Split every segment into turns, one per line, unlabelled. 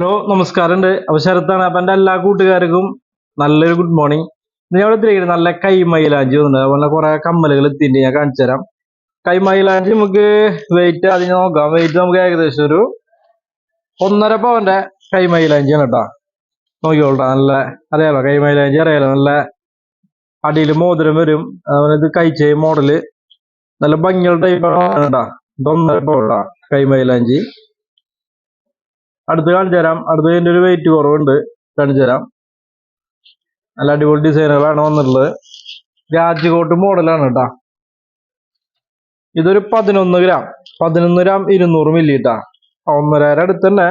Hello നമസ്കാരമുണ്ട്. അപ്പൊ ശരത്താണ്. അപ്പൊ എന്റെ എല്ലാ കൂട്ടുകാർക്കും നല്ലൊരു ഗുഡ് മോർണിംഗ്. ഞാൻ ഇവിടെ തിരികെ നല്ല കൈമൈലാഞ്ചി വന്നിട്ടുണ്ട്. അതുപോലെ കുറെ കമ്മലുകൾ എത്തിയിട്ട് ഞാൻ കാണിച്ചു തരാം. കൈമൈലാഞ്ചി നമുക്ക് വെയിറ്റ് അതിന് നോക്കാം. വെയിറ്റ് നമുക്ക് ഏകദേശം ഒരു 1.5 പവന്റെ കൈമൈലാഞ്ചിയാണ് കേട്ടോ. നോക്കിക്കോളാം. നല്ല അറിയാലോ, കൈമൈലാഞ്ചി അറിയാലോ, നല്ല അടിയിൽ മോതിരം വരും. അതുപോലെ ഇത് കൈച്ചെയിൻ മോഡല് നല്ല ഭംഗിയുള്ള ടൈപ്പാണ് കേട്ടോ. ഇത് 1.5 പവൻ കൈമൈലാഞ്ചി. അടുത്ത് കാണിച്ചു തരാം. അടുത്ത് ഇതിന്റെ ഒരു വെയിറ്റ് കുറവുണ്ട്, കാണിച്ചു തരാം. നല്ല അടിപൊളി ഡിസൈനുകളാണ് വന്നിട്ടുള്ളത്. രാജ്കോട്ട് മോഡലാണ് കേട്ടാ. ഇതൊരു 11 ഗ്രാം 200 മില്ലി കേട്ടാ. 1.5 അടുത്ത് തന്നെ.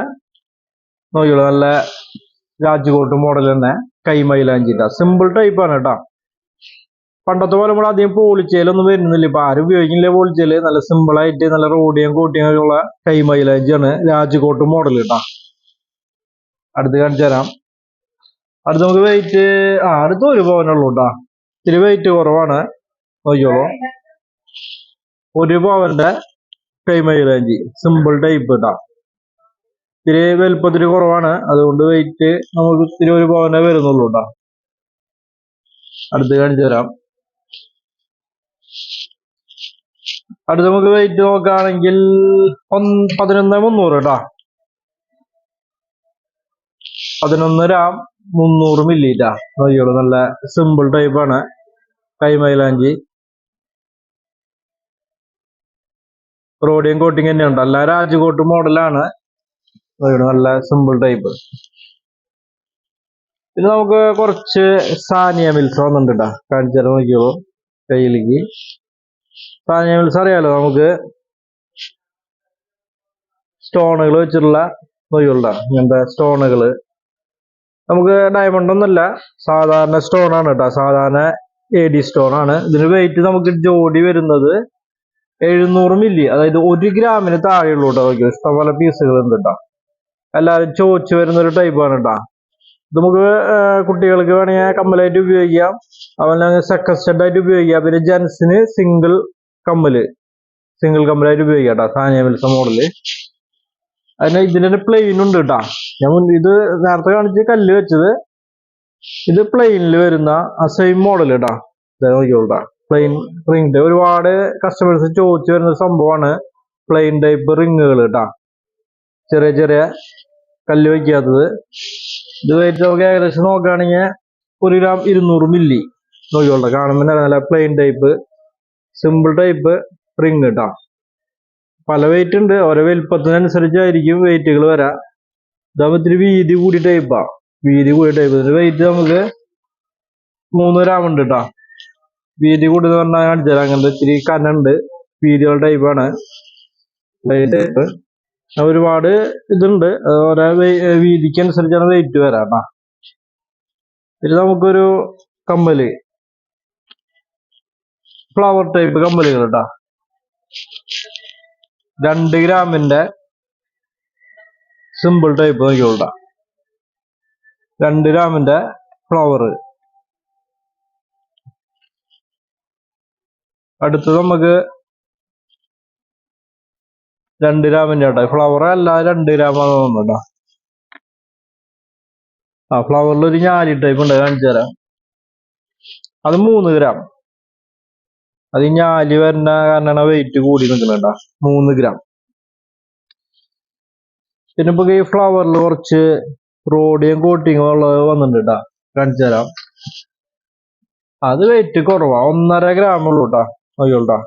നോക്കിയോളൂ, നല്ല രാജ്കോട്ട് മോഡൽ തന്നെ കൈമൈലാഞ്ചി കേട്ടാ. സിമ്പിൾ ടൈപ്പ് ആണ് കേട്ടാ. പണ്ടത്തെ പോലെ കൂടെ അധികം പോളിച്ചേലൊന്നും വരുന്നില്ല. ഇപ്പൊ ആരും ഉപയോഗിക്കുന്നില്ല പോളിച്ചേല്. നല്ല സിമ്പിൾ ആയിട്ട് നല്ല റോഡിയം കോട്ടിയും ഉള്ള കൈമൈലാഞ്ചിയാണ് രാജ്കോട്ട് മോഡൽ കേട്ടാ. അടുത്ത് കാണിച്ചു തരാം. അടുത്ത് നമുക്ക് വെയിറ്റ് അടുത്ത് 1 പവനുള്ളൂ കേട്ടാ. ഇത്തിരി വെയിറ്റ് കുറവാണ്. നോക്കിയോളൂ, 1 പവന്റെ കൈമൈലാഞ്ചി സിമ്പിൾ ടൈപ്പ് കേട്ടാ. ഇത്തിരി വലുപ്പത്തിന് കുറവാണ്, അതുകൊണ്ട് വെയിറ്റ് നമുക്ക് ഇത്തിരി 1 പവനെ വരുന്നുള്ളൂ കേട്ടാ. അടുത്ത് കാണിച്ചു തരാം. അടുത്ത് നമുക്ക് വെയിറ്റ് നോക്കുകയാണെങ്കിൽ 11,300 കേട്ടാ. 11 ഗ്രാം 300 മില്ലി ട്ടാ. നോക്കിയോളൂ, നല്ല സിമ്പിൾ ടൈപ്പാണ് കൈമൈലാഞ്ചി. റോഡിയം കോട്ടിങ് തന്നെയുണ്ട്. അല്ല രാജ്കോട്ട് മോഡലാണ്. നല്ല സിമ്പിൾ ടൈപ്പ്. പിന്നെ നമുക്ക് കുറച്ച് സാനിയ മിൽസ് വന്നിട്ടുണ്ട് കേട്ടോ. കാണിച്ചു തരാം. നോക്കിയോളൂ, കയ്യിലേക്ക് സാനിയ മിൽസ് അറിയാലോ, നമുക്ക് സ്റ്റോണുകൾ വെച്ചിട്ടുള്ള. നോക്കിയോളൂ, ഇങ്ങനത്തെ സ്റ്റോണുകള് നമുക്ക് ഡയമണ്ട് ഒന്നല്ല, സാധാരണ സ്റ്റോൺ ആണ് കേട്ടോ. സാധാരണ AD സ്റ്റോൺ ആണ്. ഇതിന് വെയിറ്റ് നമുക്ക് ജോഡി വരുന്നത് 700 മില്ലി, അതായത് 1 ഗ്രാമിന് താഴെയുള്ളൂ കേട്ടോ. നോക്കിയോ, ഇഷ്ടംപോലെ പീസുകൾ ഉണ്ട് കേട്ടോ. എല്ലാവരും ചോദിച്ചു വരുന്ന ഒരു ടൈപ്പാണ് കേട്ടോ. ഇത് നമുക്ക് കുട്ടികൾക്ക് വേണമെങ്കിൽ കമ്മലായിട്ട് ഉപയോഗിക്കാം. അതുപോലെ സെക്കൻഡ് സ്റ്റഡ് ആയിട്ട് ഉപയോഗിക്കാം. പിന്നെ ജെൻസിന് സിംഗിൾ കമ്മലായിട്ട് ഉപയോഗിക്കാം കേട്ടോ. Sania mills model. അതിന് ഇതിന്റെ പ്ലെയിൻ ഉണ്ട് കേട്ടാ. ഞാൻ ഇത് നേരത്തെ കാണിച്ച് കല്ല് വെച്ചത്, ഇത് പ്ലെയിനിൽ വരുന്ന ആ സെയിം മോഡൽ കേട്ടാ. നോക്കിയോട്ടാ, പ്ലെയിൻ റിംഗ്. ഒരുപാട് കസ്റ്റമേഴ്സ് ചോദിച്ചു വരുന്ന സംഭവമാണ് പ്ലെയിൻ ടൈപ്പ് റിങ്ങുകൾ കേട്ടാ. ചെറിയ ചെറിയ കല്ല് വയ്ക്കാത്തത്. ഇത് വെയിറ്റ് നമുക്ക് ഏകദേശം നോക്കുകയാണെങ്കിൽ 1 ഗ്രാം 200 മില്ലി. നോക്കിയോട്ടാ, കാണുമ്പോൾ നല്ല plain type simple type ring കേട്ടാ. പല വെയിറ്റ് ഉണ്ട്, ഓരോ വലുപ്പത്തിനനുസരിച്ചായിരിക്കും വെയിറ്റുകൾ വരാം. ഇതാകുമ്പോൾ ഇത്തിരി വീതി കൂടി ടൈപ്പാ. ഇതിന്റെ വെയിറ്റ് നമുക്ക് 3 ഗ്രാം ഉണ്ട് കേട്ടാ. വീതി കൂടി എന്ന് പറഞ്ഞാൽ കാണിച്ചാൽ അങ്ങനത്തെ ഇത്തിരി കനുണ്ട്, വീതിയുള്ള ടൈപ്പാണ്. ഒരുപാട് ഇതുണ്ട്, ഓരോ വീതിക്ക് അനുസരിച്ചാണ് വെയിറ്റ് വരാം കേട്ടാ. ഇത് നമുക്കൊരു കമ്മല്, ഫ്ലവർ ടൈപ്പ് കമ്മലുകൾ കേട്ടാ. 2 ഗ്രാമിന്റെ സിമ്പിൾ ടൈപ്പ്. നോക്കിയോളാം, 2 ഗ്രാമിന്റെ ഫ്ലവർ. അടുത്തത് നമുക്ക് 2 ഗ്രാമിന്റെ കേട്ടോ. ഫ്ലവർ അല്ല, 2 ഗ്രാമാണ് തോന്നുന്നുണ്ടോ. ഫ്ലവറിൽ ഒരു ഞാലി ടൈപ്പ് ഉണ്ട്, കാണിച്ചു തരാം. അത് 3 ഗ്രാം. അത് ഈ ഞാലി വരുന്ന കാരണമാണ് വെയിറ്റ് കൂടി നിൽക്കുന്നുണ്ടോ. 3 ഗ്രാം. പിന്നെ ഇപ്പൊ ഈ ഫ്ലവറിൽ കുറച്ച് റോഡിയം കോട്ടിങ് ഉള്ളത് വന്നിട്ടുണ്ട് കേട്ടാ. കാണിച്ചു തരാം. അത് വെയിറ്റ് കുറവാ, 1.5 ഗ്രാം ഉള്ളൂ കേട്ടാ. നോക്കിയോട്ടാ,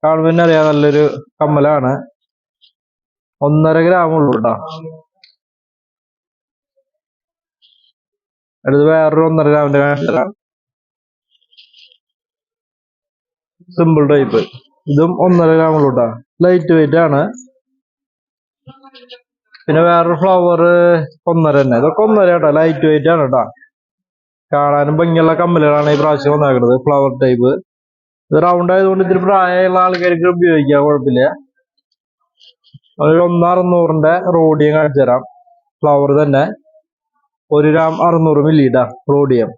കാണുമ്പോൾ തന്നെ അറിയാം, നല്ലൊരു കമ്മലാണ്. 1.5 ഗ്രാം ഉള്ളൂ കേട്ടാ. അടുത്ത് വേറൊരു 1.5 ഗ്രാമിന്റെ കാണിച്ചു തരാം. Simple type. ഇതും 1.5 ഗ്രാം ഉള്ളൂ കേട്ടാ. ലൈറ്റ് വെയിറ്റ് ആണ്. പിന്നെ വേറൊരു ഫ്ലവർ 1.5 തന്നെ. ഇതൊക്കെ 1.5 കേട്ടോ. ലൈറ്റ് വെയിറ്റ് ആണ് കേട്ടാ. കാണാനും ഭംഗിയുള്ള കമ്മലുകളാണ് ഈ പ്രാവശ്യം വന്നേക്കുന്നത്. Flower type. ഇത് റൗണ്ട് ആയതുകൊണ്ട് ഇത്തിരി പ്രായമുള്ള ആൾക്കാർക്ക് ഉപയോഗിക്കാം, കുഴപ്പമില്ല. ഒരു 1.600 റോഡിയം കാണിച്ചു തരാം. ഫ്ലവർ തന്നെ 1 ഗ്രാം 600 മില്ലി ട്ടാ. റോഡിയം.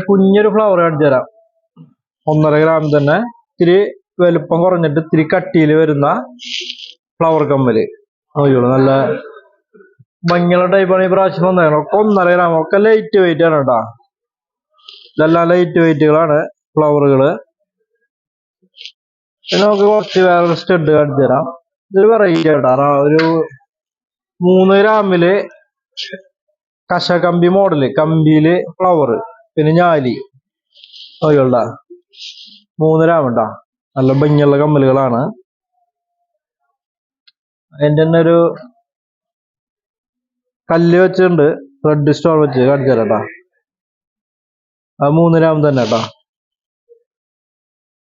കുഞ്ഞൊരു ഫ്ലവർ കാണിച്ചു തരാം. 1.5 ഗ്രാം തന്നെ. ഇത്തിരി വലുപ്പം കുറഞ്ഞിട്ട് ഇത്തിരി കട്ടിയിൽ വരുന്ന ഫ്ലവർ കമ്മല്. നോക്കിയോളൂ, നല്ല ഭംഗിയുള്ള ടൈപ്പാണ് ഈ പ്രാവശ്യം വന്നേക്കണം. ഒക്കെ 1.5 ഗ്രാം, ഒക്കെ ലൈറ്റ് വെയിറ്റ് ആണ് കേട്ടാ. ഇതെല്ലാം ലൈറ്റ് വെയിറ്റുകളാണ് ഫ്ലവറുകള്. പിന്നെ നമുക്ക് കുറച്ച് വേറെ സ്റ്റഡ് കാണിച്ചു തരാം. ഇതൊരു വെറൈറ്റി കേട്ടാ, ഒരു 3 ഗ്രാമില് കശകമ്പി മോഡല്, കമ്പിയില് ഫ്ലവർ, പിന്നെ ഞാലി. നോക്കിയോളാ, 3 ഗ്രാം ഉണ്ടാ, നല്ല ഭംഗിയുള്ള കമ്മലുകളാണ്. അതിന്റെ തന്നെ ഒരു കല്ല് വെച്ചിട്ടുണ്ട്, റെഡ് സ്റ്റോൺ വെച്ച് കാണിച്ചു തരാം കേട്ടാ. അത് 3 ഗ്രാം തന്നെ കേട്ടാ.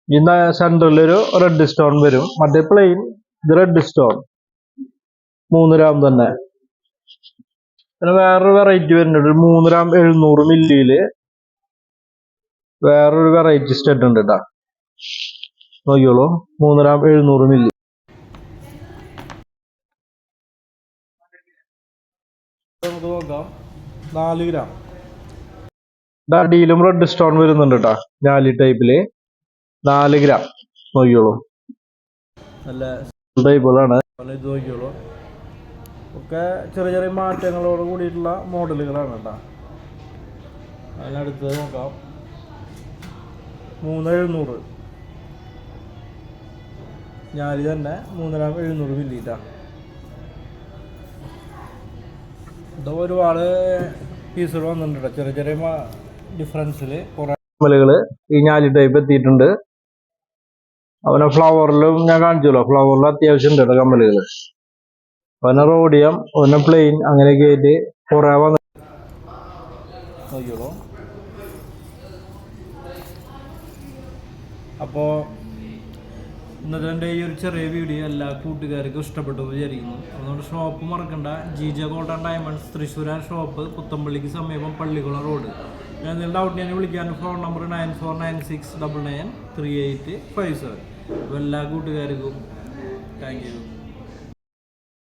ഇന്ന് സെന്ററിലൊരു റെഡ് സ്റ്റോൺ വരും, മറ്റേ പ്ലെയിൻ, ഇത് റെഡ് സ്റ്റോൺ, 3 ഗ്രാം തന്നെ. പിന്നെ വേറൊരു വെറൈറ്റി വരുന്നുണ്ട്, 3 ഗ്രാം 700 മില്ലിയില് വേറൊരു വെറൈറ്റി സ്റ്റഡ് ഉണ്ട് കേട്ടാ. നോക്കിയോളൂ, 3 ഗ്രാം 700 മില്ലി. നമുക്ക് നോക്കാം, 4 ഗ്രാം. അടിയിലും റെഡ് സ്റ്റോൺ വരുന്നുണ്ട് കേട്ടാ, ഞാലി ടൈപ്പില്, 4 ഗ്രാം. നോക്കിയോളൂ, നല്ല ടൈപ്പുകളാണ്. ഇത് നോക്കിയോളൂ, ഒക്കെ ചെറിയ ചെറിയ മാറ്റങ്ങളോട് കൂടിയിട്ടുള്ള മോഡലുകളാണ് കേട്ടോ. അതിനടുത്ത് നോക്കാം, 3700 ഞാലി തന്നെ, 3 ഗ്രാം 700 മില്ലി. ഇത് ഒരുപാട് പീസുകൾ വന്നിട്ടുണ്ട്, ചെറിയ ചെറിയ ഡിഫറൻസിൽ കുറേ കമ്മലുകൾ ഈ ഞാലി ടൈപ്പ് എത്തിയിട്ടുണ്ട്. അവനെ ഫ്ലവറിലും ഞാൻ കാണിച്ചല്ലോ, ഫ്ലവറിൽ അത്യാവശ്യം ഉണ്ട് കമ്മലുകൾ. അവനെ റോഡിയം, അവനെ പ്ലെയിൻ, അങ്ങനെയൊക്കെ ആയിട്ട് കുറേ വന്നു. നോക്കിയോളൂ. അപ്പോൾ ഇന്നത്തെ എൻ്റെ ഈ ഒരു ചെറിയ വീഡിയോ എല്ലാ കൂട്ടുകാർക്കും ഇഷ്ടപ്പെട്ടു വിചാരിക്കുന്നു. അതുകൊണ്ട് ഷോപ്പ് മറക്കണ്ട, Jeeja gold and diamonds, Thrissur shop, പുത്തമ്പള്ളിക്ക് സമീപം പള്ളിക്കുളം റോഡ്. ഞാൻ എന്തെങ്കിലും ഡൗട്ട് ഞാൻ വിളിക്കാൻ ഫോൺ നമ്പർ 9496993857. അപ്പോൾ എല്ലാ കൂട്ടുകാർക്കും താങ്ക് യു.